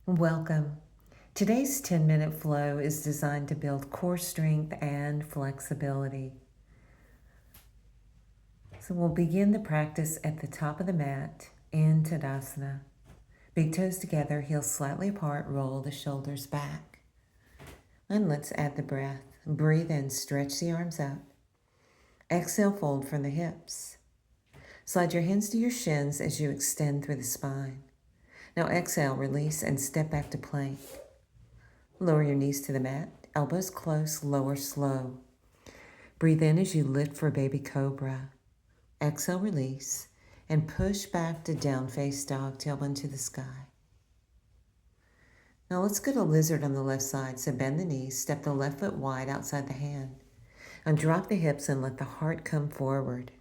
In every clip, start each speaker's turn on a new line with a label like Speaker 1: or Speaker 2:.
Speaker 1: Welcome. Today's 10-minute flow is designed to build core strength and flexibility. So we'll begin the practice at the top of the mat in Tadasana. Big toes together, heels slightly apart, roll the shoulders back. And let's add the breath. Breathe in, stretch the arms up. Exhale, fold from the hips. Slide your hands to your shins as you extend through the spine. Now exhale, release, and step back to plank. Lower your knees to the mat, elbows close, lower slow. Breathe in as you lift for baby cobra. Exhale, release, and push back to down face dog, tailbone to the sky. Now let's go to lizard on the left side. So bend the knees, step the left foot wide outside the hand, and drop the hips and let the heart come forward.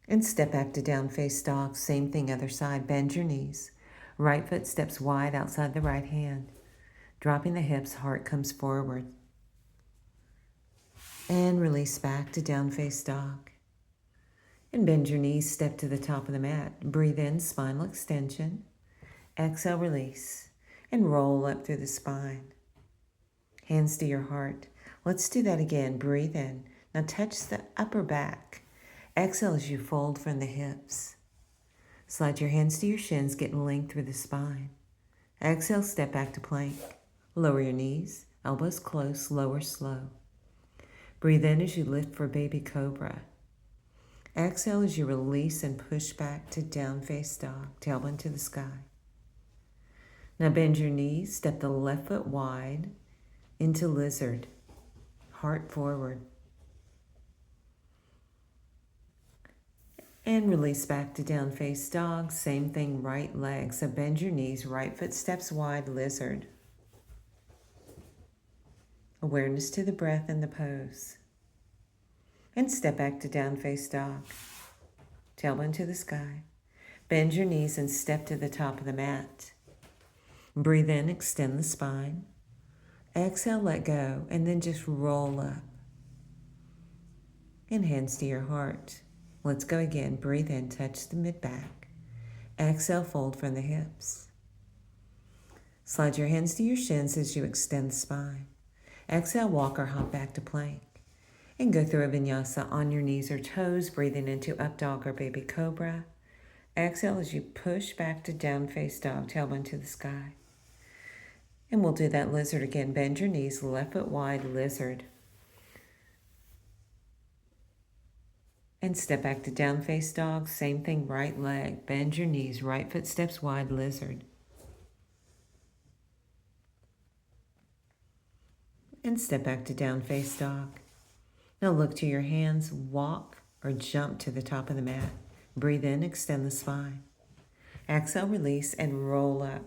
Speaker 1: And step back to down face dog. Same thing, other side. Bend your knees. Right foot steps wide outside the right hand. Dropping the hips, heart comes forward. And release back to down face dog. And bend your knees, step to the top of the mat. Breathe in, spinal extension. Exhale, release. And roll up through the spine. Hands to your heart. Let's do that again. Breathe in. Now touch the upper back. Exhale as you fold from the hips. Slide your hands to your shins, getting length through the spine. Exhale, step back to plank. Lower your knees, elbows close, lower slow. Breathe in as you lift for baby cobra. Exhale as you release and push back to down face dog, tailbone to the sky. Now bend your knees, step the left foot wide into lizard, heart forward. And release back to down face dog. Same thing, right leg. So bend your knees, right foot steps wide, lizard. Awareness to the breath and the pose. And step back to down face dog. Tailbone to the sky. Bend your knees and step to the top of the mat. Breathe in, extend the spine. Exhale, let go, and then just roll up. And hands to your heart. Let's go again. Breathe in, touch the mid-back. Exhale, fold from the hips. Slide your hands to your shins as you extend the spine. Exhale, walk or hop back to plank. And go through a vinyasa on your knees or toes, breathing into up dog or baby cobra. Exhale as you push back to down face dog, tailbone to the sky. And we'll do that lizard again. Bend your knees, left foot wide, lizard. And step back to down face dog. Same thing, right leg. Bend your knees, right foot steps wide, lizard. And step back to down face dog. Now look to your hands, walk or jump to the top of the mat. Breathe in, extend the spine. Exhale, release, and roll up.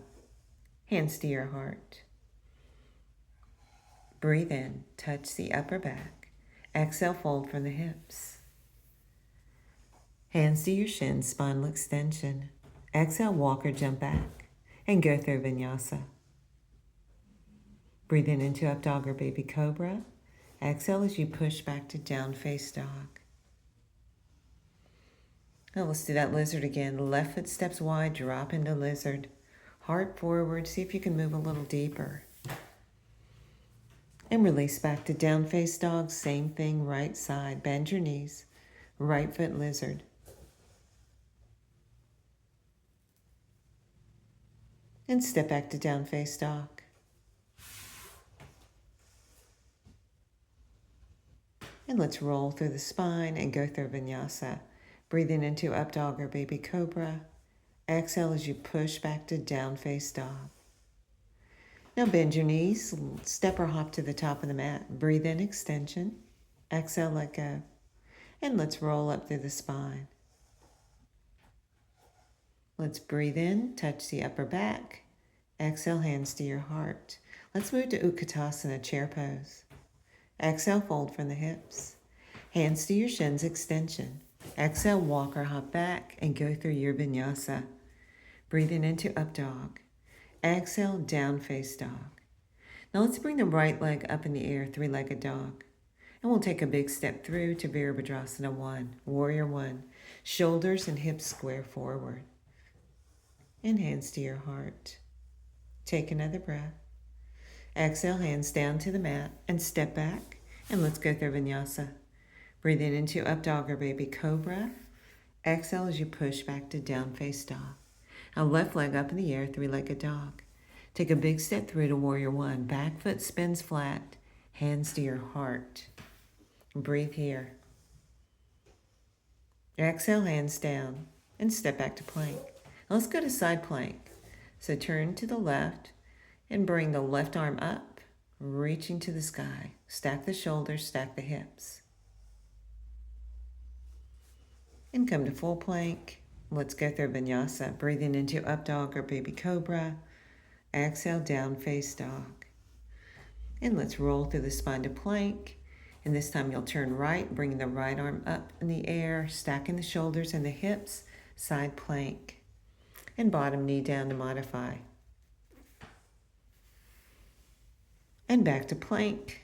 Speaker 1: Hands to your heart. Breathe in, touch the upper back. Exhale, fold from the hips. Hands to your shins, spinal extension. Exhale, walk or jump back. And go through vinyasa. Breathe in into up dog or baby cobra. Exhale as you push back to down face dog. Now let's do that lizard again. Left foot steps wide, drop into lizard. Heart forward, see if you can move a little deeper. And release back to down face dog. Same thing, right side. Bend your knees. Right foot lizard. And step back to down face dog. And let's roll through the spine and go through vinyasa. Breathing into up dog or baby cobra. Exhale as you push back to down face dog. Now bend your knees, step or hop to the top of the mat. Breathe in, extension. Exhale, let go. And let's roll up through the spine. Let's breathe in, touch the upper back. Exhale, hands to your heart. Let's move to Utkatasana, chair pose. Exhale, fold from the hips. Hands to your shins, extension. Exhale, walk or hop back and go through your vinyasa. Breathing into up dog. Exhale, down face dog. Now let's bring the right leg up in the air, three-legged dog. And we'll take a big step through to Virabhadrasana 1, Warrior 1. Shoulders and hips square forward. and hands to your heart. Take another breath. Exhale, hands down to the mat and step back. And let's go through vinyasa. Breathe in into up dog or baby cobra. Exhale as you push back to down face dog. Now left leg up in the air, three-legged dog. Take a big step through to warrior one. Back foot spins flat. Hands to your heart. Breathe here. Exhale, hands down and step back to plank. Now let's go to side plank. So turn to the left and bring the left arm up, reaching to the sky. Stack the shoulders, stack the hips. And come to full plank. Let's go through vinyasa. Breathing into up dog or baby cobra. Exhale, down face dog. And let's roll through the spine to plank. And this time you'll turn right, bringing the right arm up in the air, stacking the shoulders and the hips, side plank. And bottom knee down to modify. And back to plank.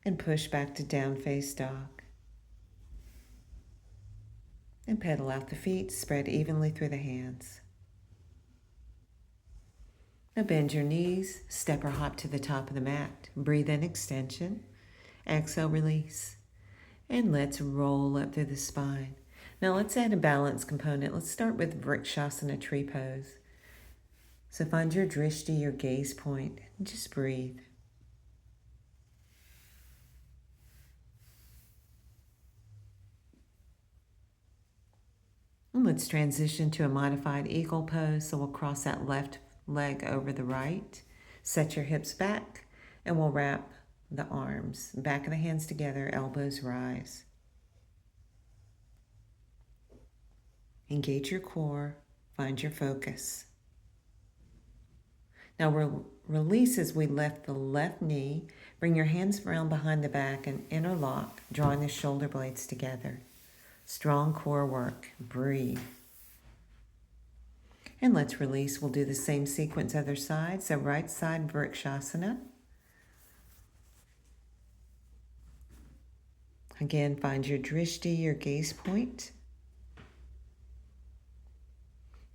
Speaker 1: And push back to down face dog. And pedal out the feet, spread evenly through the hands. Now bend your knees, step or hop to the top of the mat. Breathe in extension. Exhale, release. And let's roll up through the spine. Now let's add a balance component. Let's start with Vrikshasana tree pose. So find your drishti, your gaze point, and just breathe. And let's transition to a modified eagle pose. So we'll cross that left leg over the right. Set your hips back, and we'll wrap the arms. Back of the hands together, elbows rise. Engage your core, find your focus. Now we'll release as we lift the left knee. Bring your hands around behind the back and interlock, drawing the shoulder blades together. Strong core work. Breathe. And let's release. We'll do the same sequence other side. So right side Vrikshasana. Again, find your drishti, your gaze point.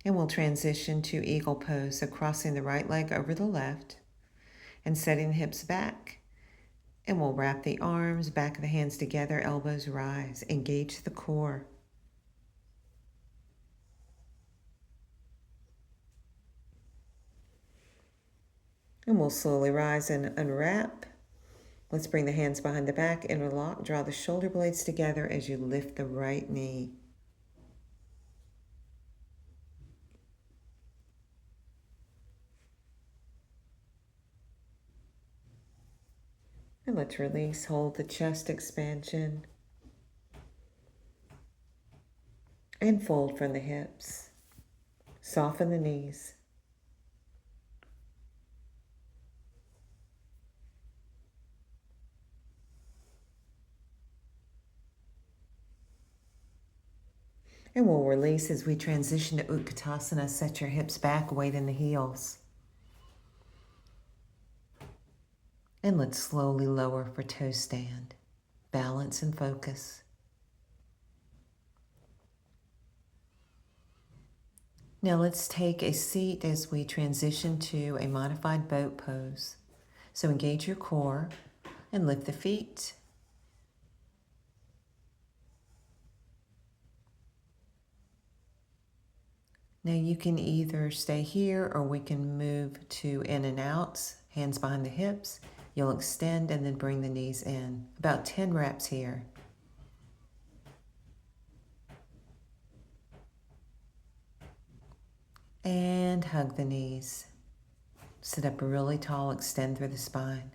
Speaker 1: And we'll transition to eagle pose. So crossing the right leg over the left and setting the hips back. And we'll wrap the arms, back of the hands together, elbows rise. Engage the core. And we'll slowly rise and unwrap. Let's bring the hands behind the back, interlock, draw the shoulder blades together as you lift the right knee. And let's release, hold the chest expansion. And fold from the hips. Soften the knees. And we'll release as we transition to Utkatasana. Set your hips back, weight in the heels. And let's slowly lower for toe stand. Balance and focus. Now let's take a seat as we transition to a modified boat pose. So engage your core and lift the feet. Now you can either stay here or we can move to in and outs, hands behind the hips. You'll extend and then bring the knees in. About 10 reps here. And hug the knees. Sit up really tall, extend through the spine.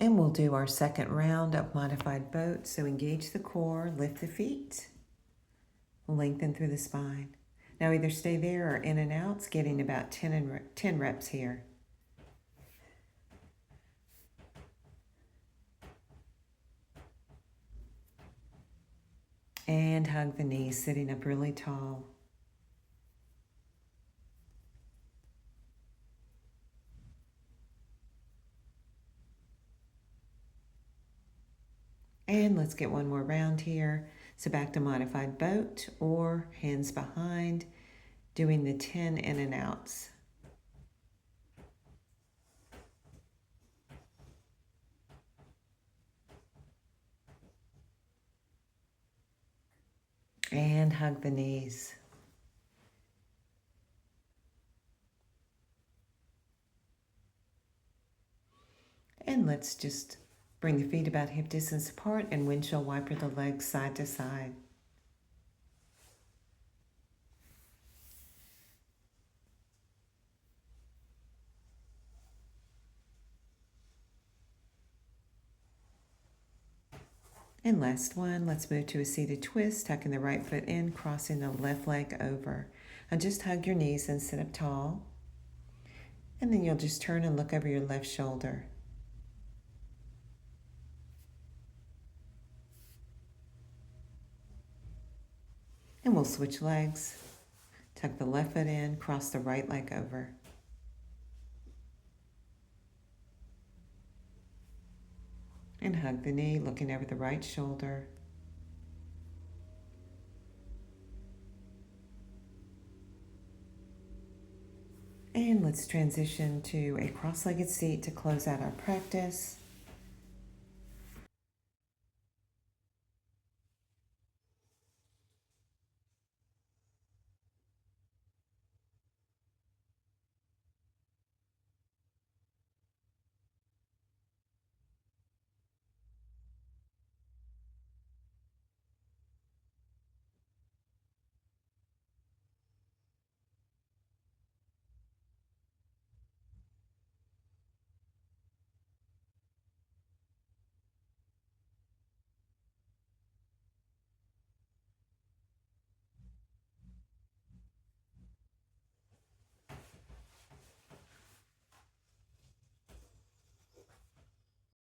Speaker 1: And we'll do our second round of modified boat. So engage the core, lift the feet, lengthen through the spine. Now either stay there or in and outs, getting about 10 reps here. And hug the knees, sitting up really tall. And let's get one more round here. So back to modified boat or hands behind, doing the 10 in and outs. And hug the knees. And let's just bring the feet about hip distance apart and windshield wiper the legs side to side. And last one, let's move to a seated twist, tucking the right foot in, crossing the left leg over. And just hug your knees and sit up tall. And then you'll just turn and look over your left shoulder. And we'll switch legs. Tuck the left foot in, cross the right leg over. And hug the knee, looking over the right shoulder. And let's transition to a cross-legged seat to close out our practice.